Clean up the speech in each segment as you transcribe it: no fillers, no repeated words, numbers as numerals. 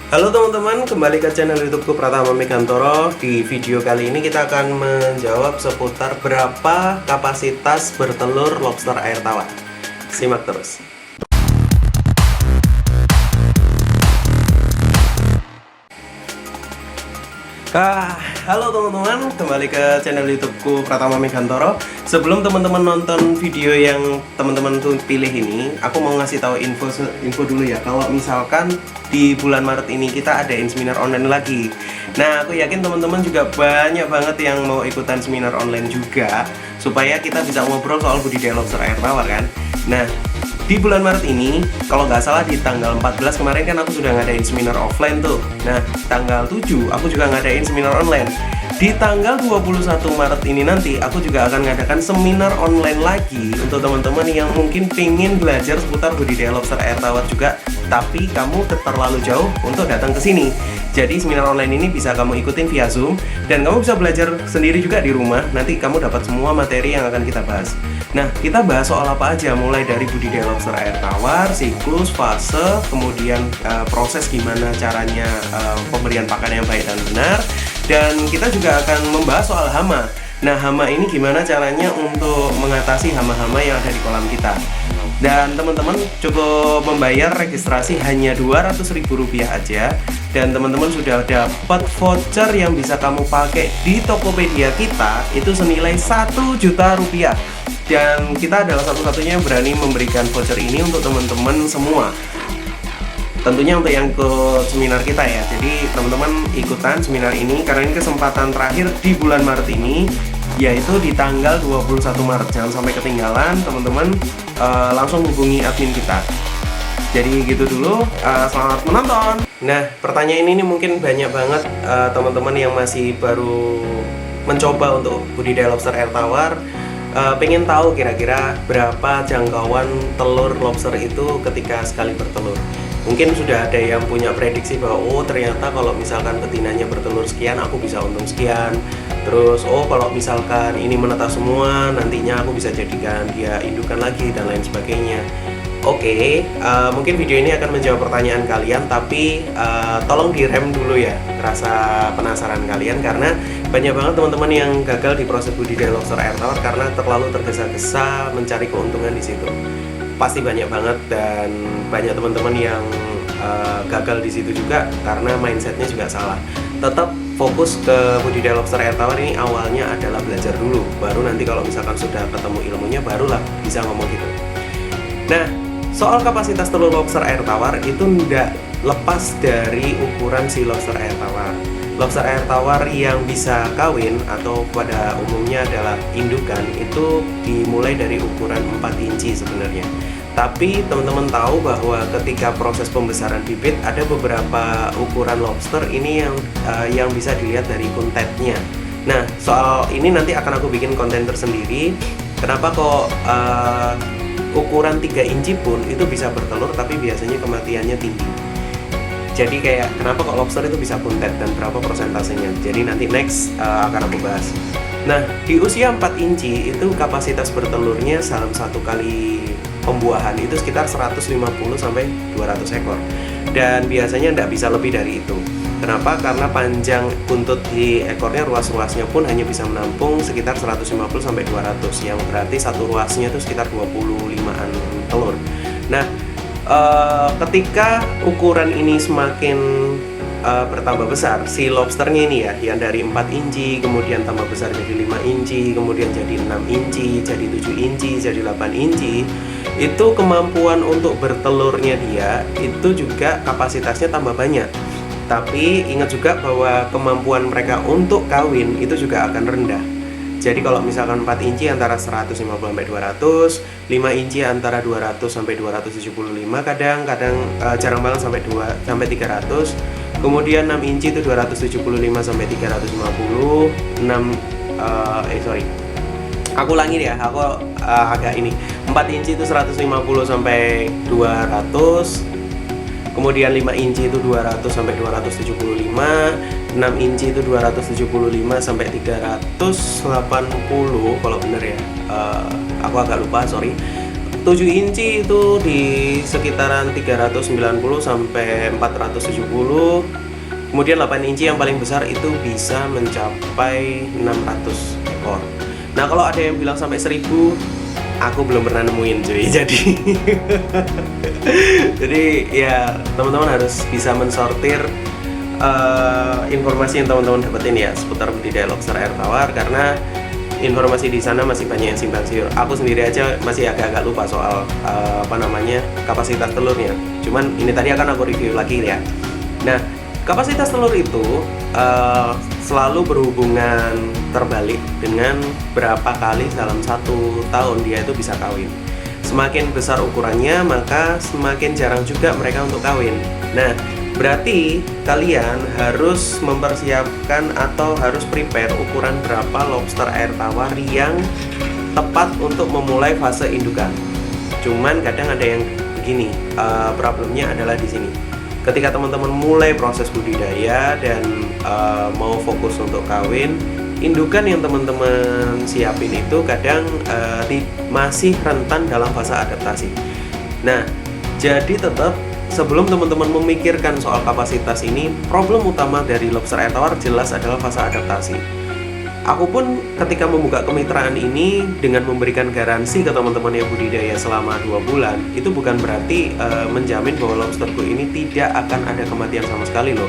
Halo teman-teman, kembali ke channel YouTubeku Pratama Megantoro. Di video kali ini kita akan menjawab seputar berapa kapasitas bertelur lobster air tawar. Simak terus. Halo teman-teman, kembali ke channel YouTubeku Pratama Megantoro. Sebelum teman-teman nonton video yang teman-teman tuh pilih ini, aku mau ngasih tahu info dulu ya. Kalau misalkan di bulan Maret ini kita adain seminar online lagi. Nah, aku yakin teman-teman juga banyak banget yang mau ikutan seminar online juga, supaya kita bisa ngobrol soal budidaya lobster air tawar kan. Nah, di bulan Maret ini, kalau nggak salah di tanggal 14 kemarin kan aku sudah ngadain seminar offline tuh. Nah, tanggal 7 aku juga ngadain seminar online. Di tanggal 21 Maret ini nanti aku juga akan ngadakan seminar online lagi untuk teman-teman yang mungkin pengen belajar seputar budidaya lobster air tawar juga, tapi kamu terlalu jauh untuk datang ke sini. Jadi seminar online ini bisa kamu ikutin via Zoom dan kamu bisa belajar sendiri juga di rumah. Nanti kamu dapat semua materi yang akan kita bahas. Nah, kita bahas soal apa aja, mulai dari budidaya lobster air tawar, siklus, fase, kemudian proses gimana caranya pemberian pakan yang baik dan benar. Dan kita juga akan membahas soal hama. Nah, hama ini gimana caranya untuk mengatasi hama-hama yang ada di kolam kita. Dan teman-teman cukup membayar registrasi hanya Rp200.000 aja. Dan teman-teman sudah dapat voucher yang bisa kamu pakai di Tokopedia kita, itu senilai Rp1 juta. Dan kita adalah satu-satunya yang berani memberikan voucher ini untuk teman-teman semua. Tentunya untuk yang ikut seminar kita ya. Jadi teman-teman ikutan seminar ini karena ini kesempatan terakhir di bulan Maret ini, yaitu di tanggal 21 Maret. Jangan sampai ketinggalan teman-teman, langsung hubungi admin kita. Jadi gitu dulu, selamat menonton. Nah, pertanyaan ini mungkin banyak banget teman-teman yang masih baru mencoba untuk budidaya lobster air tawar, pengen tahu kira-kira berapa jangkauan telur lobster itu ketika sekali bertelur. Mungkin sudah ada yang punya prediksi bahwa oh ternyata kalau misalkan betinanya bertelur sekian aku bisa untung sekian. Terus oh kalau misalkan ini menetas semua nantinya aku bisa jadikan dia indukan lagi dan lain sebagainya. Oke, mungkin video ini akan menjawab pertanyaan kalian, tapi tolong direm dulu ya rasa penasaran kalian, karena banyak banget teman-teman yang gagal di proses budidaya lobster air tawar karena terlalu tergesa-gesa mencari keuntungan di situ. Pasti banyak banget, dan banyak teman-teman yang gagal di situ juga karena mindsetnya juga salah. Tetap fokus ke budidaya lobster air tawar ini awalnya adalah belajar dulu, baru nanti kalau misalkan sudah ketemu ilmunya barulah bisa ngomong gitu. Nah, soal kapasitas telur lobster air tawar itu tidak lepas dari ukuran si lobster air tawar. Lobster air tawar yang bisa kawin atau pada umumnya adalah indukan itu dimulai dari ukuran 4 inci sebenarnya. Tapi teman-teman tahu bahwa ketika proses pembesaran bibit ada beberapa ukuran lobster ini yang bisa dilihat dari kuntetnya. Nah, soal ini nanti akan aku bikin konten tersendiri. Kenapa kok ukuran 3 inci pun itu bisa bertelur tapi biasanya kematiannya tinggi. Jadi kayak kenapa kok lobster itu bisa kuntet dan berapa persentasenya. Jadi nanti next akan aku bahas. Nah, di usia 4 inci itu kapasitas bertelurnya dalam satu kali pembuahan itu sekitar 150 sampai 200 ekor. Dan biasanya tidak bisa lebih dari itu. Kenapa? Karena panjang buntut di ekornya, ruas-ruasnya pun hanya bisa menampung sekitar 150 sampai 200, yang berarti satu ruasnya itu sekitar 25-an telur. Nah, ketika ukuran ini semakin bertambah besar, si lobsternya ini ya, yang dari 4 inci kemudian tambah besar jadi 5 inci, kemudian jadi 6 inci, jadi 7 inci, jadi 8 inci, itu kemampuan untuk bertelurnya dia itu juga kapasitasnya tambah banyak. Tapi ingat juga bahwa kemampuan mereka untuk kawin itu juga akan rendah. Jadi kalau misalkan 4 inci antara 150 sampai 200, 5 inci antara 200 sampai 275, kadang-kadang jarang banget sampai 300. Kemudian 6 inci itu 275 sampai 350. Aku ulangi ya, aku agak ini. 4 inci itu 150 sampai 200. Kemudian 5 inci itu 200 sampai 275, 6 inci itu 275 sampai 380 kalau bener ya. Aku agak lupa, sorry. 7 inci itu di sekitaran 390 sampai 470. Kemudian 8 inci yang paling besar itu bisa mencapai 600 ekor. Nah, kalau ada yang bilang sampai 1000, aku belum pernah nemuin cuy. Jadi ya teman-teman harus bisa mensortir informasi yang teman-teman dapetin ya seputar budidaya lobster air tawar, karena informasi di sana masih banyak yang simpang siur. Aku sendiri aja masih agak-agak lupa soal kapasitas telurnya. Cuman ini tadi akan aku review lagi ya. Nah, kapasitas telur itu selalu berhubungan terbalik dengan berapa kali dalam 1 tahun dia itu bisa kawin. Semakin besar ukurannya, maka semakin jarang juga mereka untuk kawin. Nah, berarti kalian harus mempersiapkan atau harus prepare ukuran berapa lobster air tawar yang tepat untuk memulai fase indukan. Cuman kadang ada yang begini, problemnya adalah di sini. Ketika teman-teman mulai proses budidaya dan mau fokus untuk kawin, indukan yang teman-teman siapin itu kadang masih rentan dalam fase adaptasi. Nah, jadi tetap sebelum teman-teman memikirkan soal kapasitas ini, problem utama dari lobster air tawar jelas adalah fase adaptasi. Aku pun ketika membuka kemitraan ini dengan memberikan garansi ke teman-teman yang budidaya selama 2 bulan, itu bukan berarti menjamin bahwa lobsterku ini tidak akan ada kematian sama sekali loh.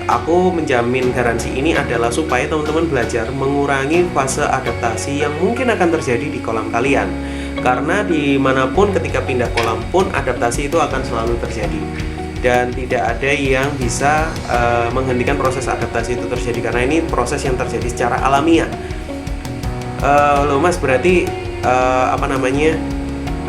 Aku menjamin garansi ini adalah supaya teman-teman belajar mengurangi fase adaptasi yang mungkin akan terjadi di kolam kalian. Karena dimanapun ketika pindah kolam pun adaptasi itu akan selalu terjadi. Dan tidak ada yang bisa menghentikan proses adaptasi itu terjadi, karena ini proses yang terjadi secara alamiah. Loh mas, berarti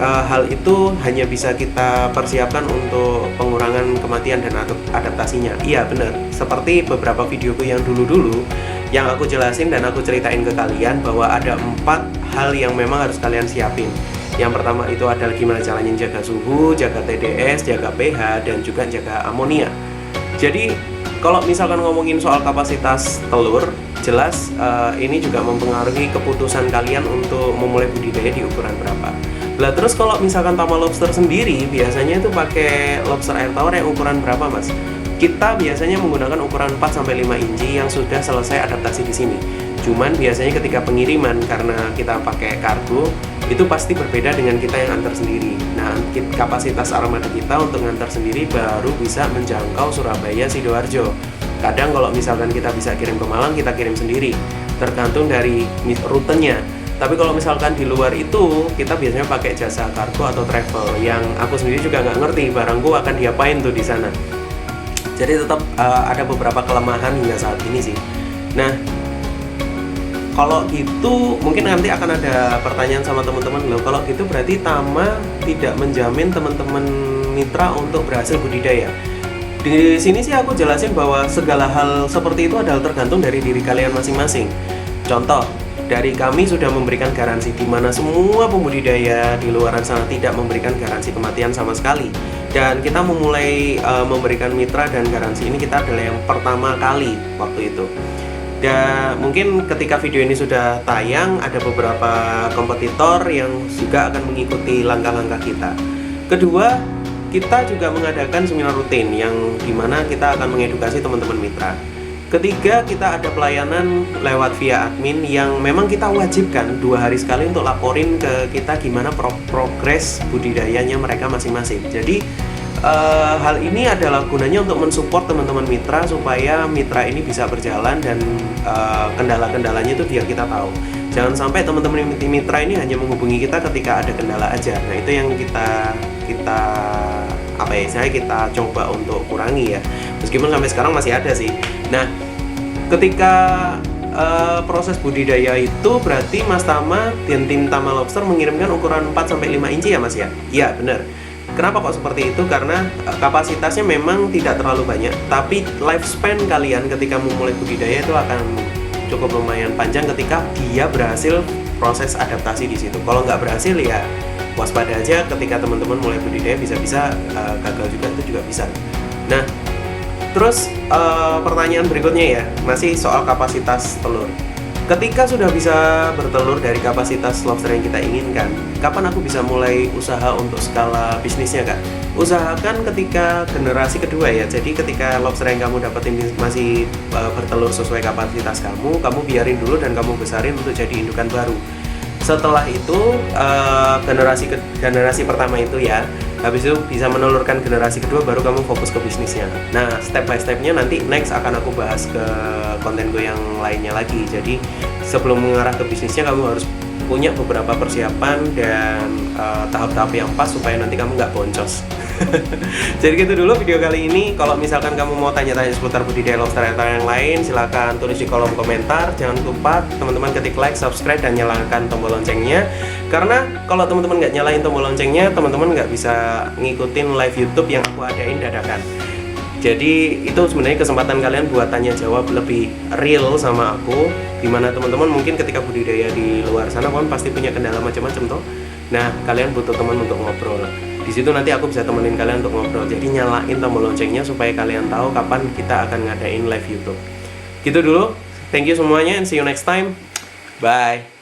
hal itu hanya bisa kita persiapkan untuk pengurangan kematian dan adaptasinya. Iya benar, seperti beberapa videoku yang dulu-dulu yang aku jelasin dan aku ceritain ke kalian bahwa ada 4 hal yang memang harus kalian siapin. Yang pertama itu adalah gimana caranya jaga suhu, jaga TDS, jaga pH, dan juga jaga amonia. Jadi kalau misalkan ngomongin soal kapasitas telur, jelas ini juga mempengaruhi keputusan kalian untuk memulai budidaya di ukuran berapa. Lah terus kalau misalkan Tama Lobster sendiri biasanya itu pakai lobster air tawar yang ukuran berapa mas? Kita biasanya menggunakan ukuran 4-5 inci yang sudah selesai adaptasi di sini. Cuman biasanya ketika pengiriman, karena kita pakai kargo, itu pasti berbeda dengan kita yang antar sendiri. Nah, kapasitas armada kita untuk ngantar sendiri baru bisa menjangkau Surabaya, Sidoarjo. Kadang kalau misalkan kita bisa kirim ke Malang, kita kirim sendiri, tergantung dari rutenya. Tapi kalau misalkan di luar itu, kita biasanya pakai jasa kargo atau travel, yang aku sendiri juga nggak ngerti barangku akan diapain tuh di sana. Jadi tetap ada beberapa kelemahan hingga saat ini sih. Nah, kalau gitu mungkin nanti akan ada pertanyaan sama teman-teman loh. Kalau gitu berarti Tama tidak menjamin teman-teman mitra untuk berhasil budidaya. Di sini sih aku jelasin bahwa segala hal seperti itu adalah tergantung dari diri kalian masing-masing. Contoh, dari kami sudah memberikan garansi, di mana semua pembudidaya di luaran sana tidak memberikan garansi kematian sama sekali. Dan kita memulai memberikan mitra dan garansi ini kita adalah yang pertama kali waktu itu. Dan mungkin ketika video ini sudah tayang, ada beberapa kompetitor yang juga akan mengikuti langkah-langkah kita. Kedua, kita juga mengadakan seminar rutin yang dimana kita akan mengedukasi teman-teman mitra. Ketiga, kita ada pelayanan lewat via admin yang memang kita wajibkan 2 hari sekali untuk laporin ke kita gimana progres budidayanya mereka masing-masing. Jadi hal ini adalah gunanya untuk mensupport teman-teman mitra supaya mitra ini bisa berjalan, dan kendala-kendalanya itu biar kita tahu. Jangan sampai teman-teman mitra ini hanya menghubungi kita ketika ada kendala aja. Nah, itu yang kita coba untuk kurangi ya. Meskipun sampai sekarang masih ada sih. Nah, ketika proses budidaya itu berarti Mas Tama dan tim Tama Lobster mengirimkan ukuran 4-5 inci ya Mas ya? Iya benar. Kenapa kok seperti itu? Karena kapasitasnya memang tidak terlalu banyak, tapi lifespan kalian ketika memulai budidaya itu akan cukup lumayan panjang ketika dia berhasil proses adaptasi di situ. Kalau nggak berhasil ya waspada aja, ketika teman-teman mulai budidaya bisa-bisa gagal juga, itu juga bisa. Nah, terus pertanyaan berikutnya ya, masih soal kapasitas telur. Ketika sudah bisa bertelur dari kapasitas lobster yang kita inginkan, kapan aku bisa mulai usaha untuk skala bisnisnya, Kak? Usahakan ketika generasi kedua ya. Jadi ketika lobster yang kamu dapetin masih bertelur sesuai kapasitas kamu biarin dulu dan kamu besarin untuk jadi indukan baru. Setelah itu generasi pertama itu ya, habis itu bisa menelurkan generasi kedua, baru kamu fokus ke bisnisnya. Nah, step by stepnya nanti next akan aku bahas ke konten gue yang lainnya lagi. Jadi sebelum mengarah ke bisnisnya, kamu harus punya beberapa persiapan dan tahap-tahap yang pas supaya nanti kamu nggak boncos. Jadi gitu dulu video kali ini. Kalau misalkan kamu mau tanya-tanya seputar budidaya lobster atau yang lain, silahkan tulis di kolom komentar. Jangan lupa teman-teman ketik like, subscribe, dan nyalakan tombol loncengnya. Karena kalau teman-teman nggak nyalain tombol loncengnya, teman-teman nggak bisa ngikutin live YouTube yang aku adain dadakan. Jadi itu sebenarnya kesempatan kalian buat tanya jawab lebih real sama aku. Dimana teman-teman mungkin ketika budidaya di luar sana kan pasti punya kendala macam-macam toh. Nah, kalian butuh teman untuk ngobrol. Di situ nanti aku bisa temenin kalian untuk ngobrol. Jadi nyalain tombol loncengnya supaya kalian tahu kapan kita akan ngadain live YouTube. Gitu dulu. Thank you semuanya and see you next time. Bye.